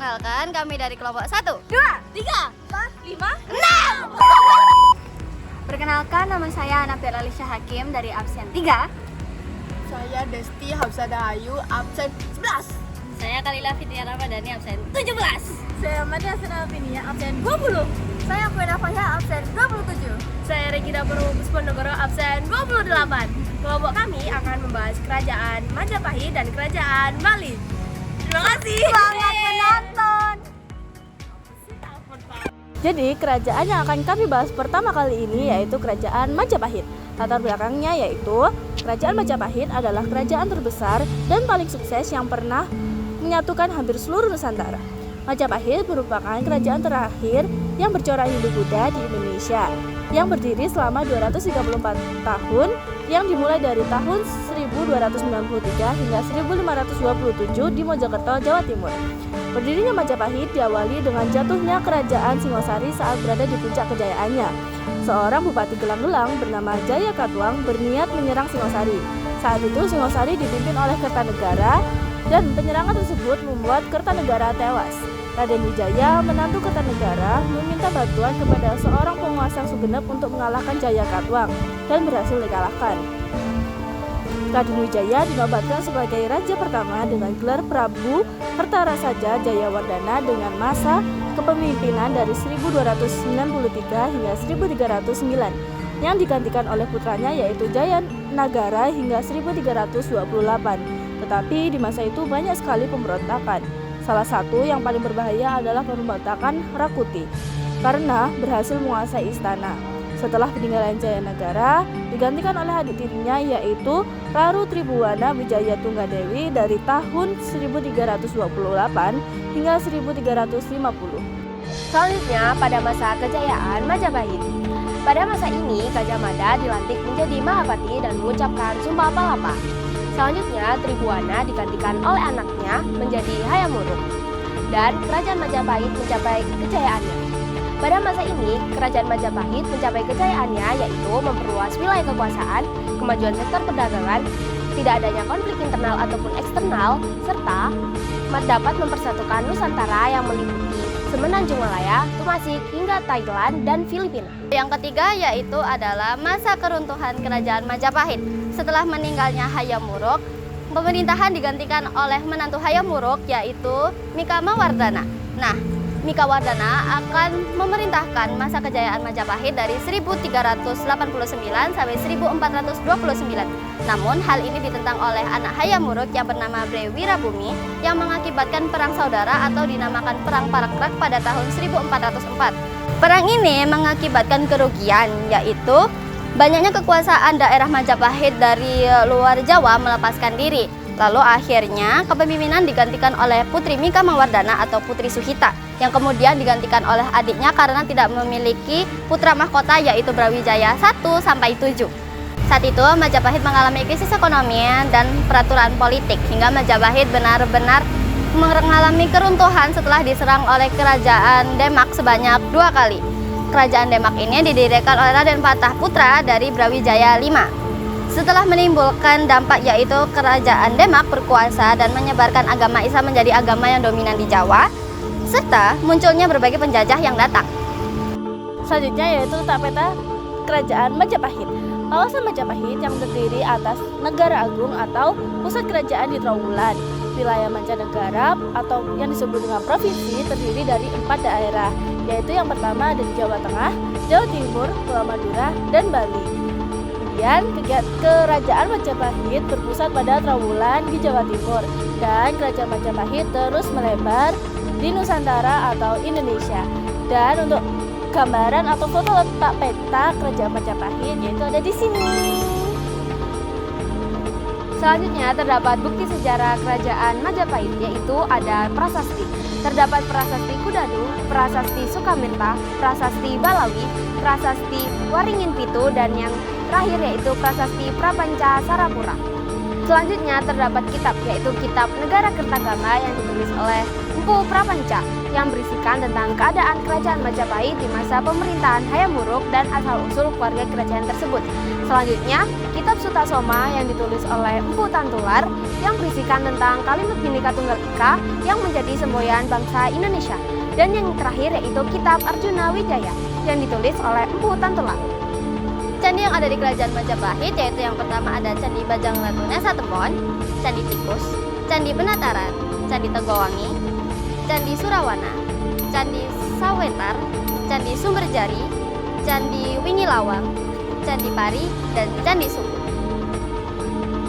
Perkenalkan, kami dari kelompok 1, 2, 3, 4, 5, 6. Perkenalkan, nama saya Nabila Alisha Hakim dari absen 3. Saya Desti Hafsadah Ayu, absen 11. Saya Kalila Fitria Ramadhani, absen 17. Saya Madia Sena Finia, absen 20. Saya Kuena Fahya, absen 27. Saya Regina Purwopusponegoro, absen 28. Kelompok kami akan membahas kerajaan Majapahit dan kerajaan Bali. Terima kasih. Selamat menonton. Jadi kerajaan yang akan kami bahas pertama kali ini yaitu kerajaan Majapahit. Latar belakangnya yaitu kerajaan Majapahit adalah kerajaan terbesar dan paling sukses yang pernah menyatukan hampir seluruh Nusantara. Majapahit merupakan kerajaan terakhir yang bercorak Hindu-Buddha di Indonesia yang berdiri selama 234 tahun yang dimulai dari tahun 1293 hingga 1527 di Mojokerto, Jawa Timur. Berdirinya Majapahit diawali dengan jatuhnya kerajaan Singosari saat berada di puncak kejayaannya. Seorang bupati gelang-gelang bernama Jaya Katuang berniat menyerang Singosari. Saat itu Singosari dipimpin oleh Kertanegara dan penyerangan tersebut membuat Kertanegara tewas. Raden Wijaya, menantu Kertanegara, meminta bantuan kepada seorang penguasa Sugenep untuk mengalahkan Jaya Katuang dan berhasil dikalahkan. Raden Wijaya dinobatkan sebagai raja pertama dengan gelar Prabu Kertarasaja Jayawardana dengan masa kepemimpinan dari 1293 hingga 1309 yang digantikan oleh putranya yaitu Jaya Nagara hingga 1328. Tetapi di masa itu banyak sekali pemberontakan. Salah satu yang paling berbahaya adalah pemberontakan Rakuti karena berhasil menguasai istana. Setelah peninggalan Jaya Nagara digantikan oleh adik tirinya yaitu Raru Tribuwana Wijaya Tunggadewi dari tahun 1328 hingga 1350. Selanjutnya pada masa kejayaan Majapahit. Pada masa ini Gajah Mada dilantik menjadi Mahapati dan mengucapkan Sumpah Palapa. Selanjutnya Tribuana digantikan oleh anaknya menjadi Hayam Wuruk dan kerajaan Majapahit mencapai kejayaannya. Pada masa ini kerajaan Majapahit mencapai kejayaannya yaitu memperluas wilayah kekuasaan, kemajuan sektor perdagangan, tidak adanya konflik internal ataupun eksternal, serta dapat mempersatukan Nusantara yang meliputi Semenanjung Malaya, Tumasik, hingga Thailand dan Filipina. Yang ketiga yaitu adalah masa keruntuhan kerajaan Majapahit. Setelah meninggalnya Hayam Wuruk, pemerintahan digantikan oleh menantu Hayam Wuruk yaitu Mikamawardhana. Nah, Mikawardhana akan memerintahkan masa kejayaan Majapahit dari 1389 sampai 1429. Namun hal ini ditentang oleh anak Hayam Wuruk yang bernama Bre Wirabumi yang mengakibatkan perang saudara atau dinamakan Perang Parakrak pada tahun 1404. Perang ini mengakibatkan kerugian yaitu banyaknya kekuasaan daerah Majapahit dari luar Jawa melepaskan diri. Lalu akhirnya kepemimpinan digantikan oleh Putri Mikamawardhana atau Putri Suhita yang kemudian digantikan oleh adiknya karena tidak memiliki putra mahkota yaitu Brawijaya 1 sampai 7. Saat itu Majapahit mengalami krisis ekonomi dan peraturan politik hingga Majapahit benar-benar mengalami keruntuhan setelah diserang oleh kerajaan Demak sebanyak 2 kali. Kerajaan Demak ini didirikan oleh Raden Patah Putra dari Brawijaya V. Setelah menimbulkan dampak yaitu kerajaan Demak berkuasa dan menyebarkan agama Islam menjadi agama yang dominan di Jawa, serta munculnya berbagai penjajah yang datang. Selanjutnya yaitu tapeta kerajaan Majapahit. Kawasan Majapahit yang terdiri atas Negara Agung atau pusat kerajaan di Trawulan. Wilayah mancanegara atau yang disebut dengan provinsi terdiri dari 4 daerah, yaitu yang pertama ada di Jawa Tengah, Jawa Timur, Pulau Madura, dan Bali. Kemudian kerajaan Majapahit berpusat pada Trawulan di Jawa Timur dan kerajaan Majapahit terus melebar di Nusantara atau Indonesia. Dan untuk gambaran atau foto letak peta kerajaan Majapahit yaitu ada di sini. Selanjutnya terdapat bukti sejarah kerajaan Majapahit yaitu ada prasasti. Terdapat prasasti Kudadu, prasasti Sukamirta, prasasti Balawi, prasasti Waringin Pitu dan yang terakhir yaitu prasasti Prapanca Sarapura. Selanjutnya terdapat kitab yaitu Kitab Negara Kertagama yang ditulis oleh Empu Prapanca yang berisikan tentang keadaan kerajaan Majapahit di masa pemerintahan Hayam Wuruk dan asal-usul keluarga kerajaan tersebut. Selanjutnya, Kitab Sutasoma yang ditulis oleh Empu Tantular yang berisikan tentang kalimat Bhinneka Tunggal Ika yang menjadi semboyan bangsa Indonesia. Dan yang terakhir yaitu Kitab Arjuna Wijaya yang ditulis oleh Empu Tantular. Candi yang ada di Kerajaan Majapahit yaitu yang pertama ada Candi Bajang Ratu Nesa Tembon, Candi Tikus, Candi Penataran, Candi Tegowangi, Candi Surawana, Candi Sawetar, Candi Sumberjari, Candi Wingilawang, Candi Pari, dan Candi Suku.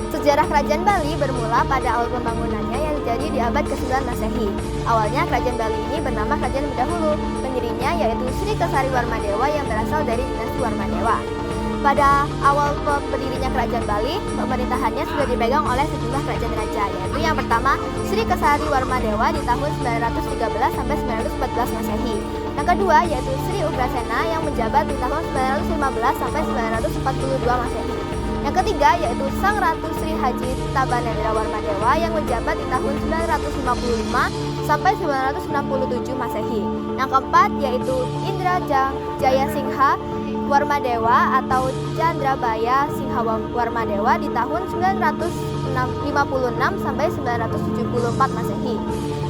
Sejarah Kerajaan Bali bermula pada awal pembangunannya yang terjadi di abad ke-9 Masehi. Awalnya Kerajaan Bali ini bernama Kerajaan Bedahulu, pendirinya yaitu Sri Kesari Warmadewa yang berasal dari dinasti Warmadewa. Pada awal berdirinya Kerajaan Bali, pemerintahannya sudah dipegang oleh sejumlah kerajaan raja, yaitu yang pertama Sri Kesari Warmadewa di tahun 913 sampai 914 Masehi. Yang kedua yaitu Sri Ugrasena yang menjabat di tahun 915 sampai 942 Masehi. Yang ketiga yaitu Sang Ratu Sri Haji Tabanendra Warmadewa yang menjabat di tahun 955 sampai 967 Masehi. Yang keempat yaitu Indra Jaya Singha Warmadewa atau Chandrabaya Singha Warmadewa di tahun 956 sampai 974 Masehi.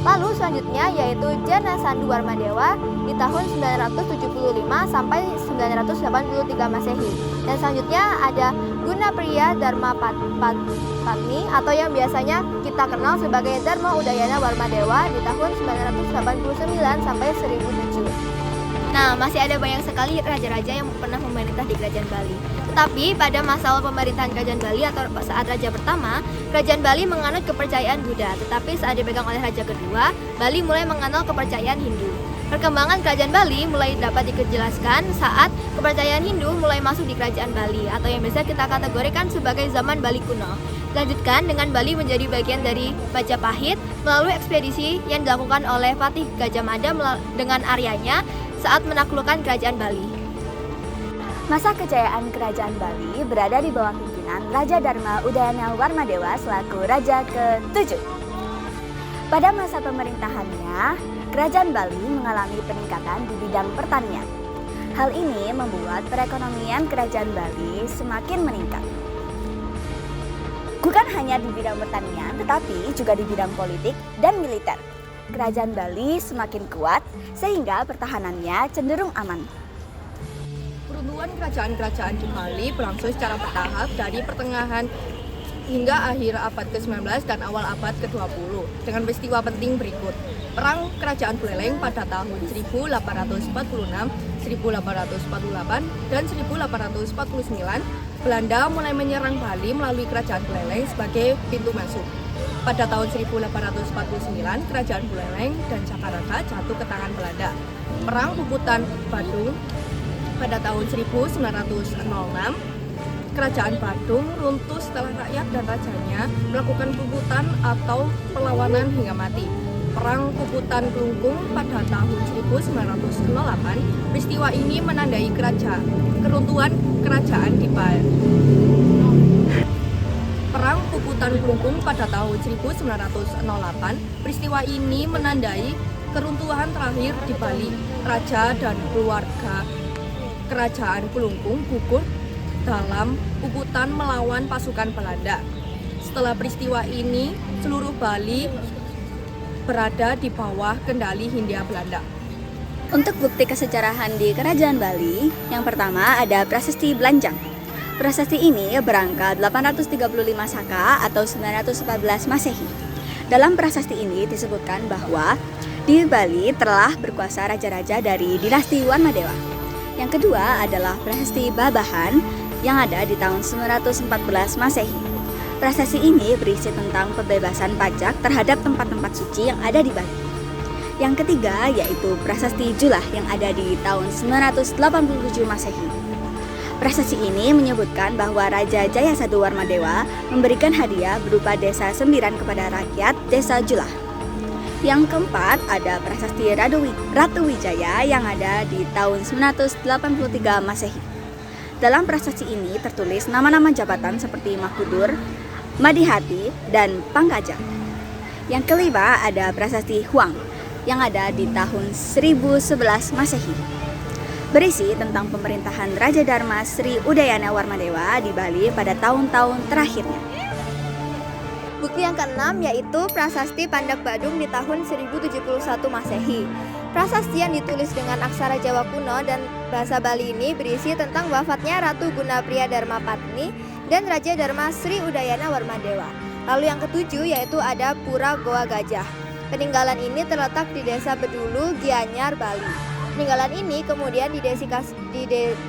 Lalu selanjutnya yaitu Jana Sandu Warmadewa di tahun 975 sampai 983 Masehi. Dan selanjutnya ada Gunapriya Dharma Patni atau yang biasanya kita kenal sebagai Dharma Udayana Warmadewa di tahun 989 sampai 1007. Nah, masih ada banyak sekali raja-raja yang pernah memerintah di Kerajaan Bali. Tetapi pada masa awal pemerintahan Kerajaan Bali atau saat Raja pertama, Kerajaan Bali menganut kepercayaan Buddha. Tetapi saat dipegang oleh Raja kedua, Bali mulai menganut kepercayaan Hindu. Perkembangan Kerajaan Bali mulai dapat dijelaskan saat kepercayaan Hindu mulai masuk di Kerajaan Bali atau yang biasa kita kategorikan sebagai zaman Bali kuno. Dilanjutkan dengan Bali menjadi bagian dari Majapahit melalui ekspedisi yang dilakukan oleh Patih Gajah Mada dengan Aryanya saat menaklukkan Kerajaan Bali. Masa kejayaan Kerajaan Bali berada di bawah pimpinan Raja Dharma Udayana Warmadewa selaku Raja ke-7. Pada masa pemerintahannya, Kerajaan Bali mengalami peningkatan di bidang pertanian. Hal ini membuat perekonomian Kerajaan Bali semakin meningkat. Bukan hanya di bidang pertanian, tetapi juga di bidang politik dan militer. Kerajaan Bali semakin kuat sehingga pertahanannya cenderung aman. Peruntuhan kerajaan-kerajaan di Bali berlangsung secara bertahap dari pertengahan hingga akhir abad ke-19 dan awal abad ke-20 dengan peristiwa penting berikut. Perang Kerajaan Buleleng pada tahun 1846, 1848, dan 1849, Belanda mulai menyerang Bali melalui Kerajaan Buleleng sebagai pintu masuk. Pada tahun 1849, Kerajaan Buleleng dan Jakarta jatuh ke tangan Belanda. Perang Puputan Badung pada tahun 1906, Kerajaan Badung runtuh setelah rakyat dan rajanya melakukan puputan atau perlawanan hingga mati. Perang Puputan Kelungkung pada tahun 1908, peristiwa ini menandai keruntuhan kerajaan di Bali. Perang Puputan Kelungkung pada tahun 1908, peristiwa ini menandai keruntuhan terakhir di Bali. Raja dan keluarga Kerajaan Kelungkung gugur dalam puputan melawan pasukan Belanda. Setelah peristiwa ini, seluruh Bali berada di bawah kendali Hindia Belanda. Untuk bukti kesejarahan di Kerajaan Bali, yang pertama ada Prasasti Blanjang. Prasasti ini berangka 835 Saka atau 914 Masehi. Dalam prasasti ini disebutkan bahwa di Bali telah berkuasa raja-raja dari dinasti Warmadewa. Yang kedua adalah Prasasti Babahan yang ada di tahun 914 Masehi. Prasasti ini berisi tentang pembebasan pajak terhadap tempat-tempat suci yang ada di Bali. Yang ketiga yaitu Prasasti Julah yang ada di tahun 987 Masehi. Prasasti ini menyebutkan bahwa Raja Jayasadu Warmadewa memberikan hadiah berupa desa sembiran kepada rakyat desa Julah. Yang keempat ada Prasasti Ratu Wijaya yang ada di tahun 983 Masehi. Dalam prasasti ini tertulis nama-nama jabatan seperti Mahkudur, Madihati, dan Pangkajang. Yang kelima ada Prasasti Huang yang ada di tahun 1011 Masehi. berisi tentang pemerintahan Raja Dharma Sri Udayana Warmadewa di Bali pada tahun-tahun terakhirnya. Bukti yang keenam yaitu Prasasti Pandak Badung di tahun 1071 Masehi. Prasasti yang ditulis dengan aksara Jawa kuno dan bahasa Bali ini berisi tentang wafatnya Ratu Gunapriya Dharmapatni dan Raja Dharma Sri Udayana Warmadewa. Lalu yang ketujuh yaitu ada Pura Goa Gajah. Peninggalan ini terletak di Desa Bedulu, Gianyar, Bali. Peninggalan ini kemudian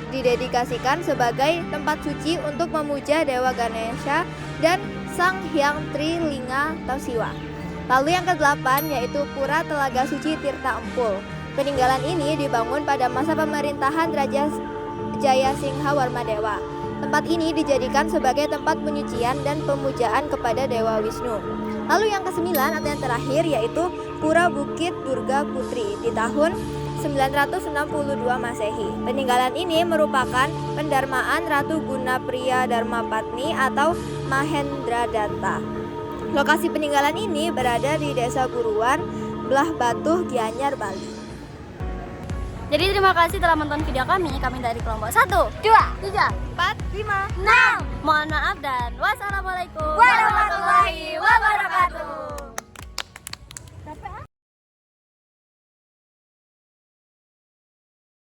didedikasikan sebagai tempat suci untuk memuja Dewa Ganesha dan Sang Hyang Trilinga Tausiwa. Lalu yang ke-8 yaitu Pura Telaga Suci Tirta Empul. Peninggalan ini dibangun pada masa pemerintahan Raja Jayasingha Warmadewa. Tempat ini dijadikan sebagai tempat penyucian dan pemujaan kepada Dewa Wisnu. Lalu yang ke-9 atau yang terakhir yaitu Pura Bukit Durga Putri di tahun 962 Masehi. Peninggalan ini merupakan pendarmaan Ratu Gunapriya Dharmapatni atau Mahendradatta. Lokasi peninggalan ini berada di Desa Guruan, Belah Batuh, Gianyar, Bali. Jadi terima kasih telah menonton video kami dari kelompok 1, 2, 3, 4, 5, 6. Mohon maaf dan wassalamualaikum warahmatullahi wabarakatuh.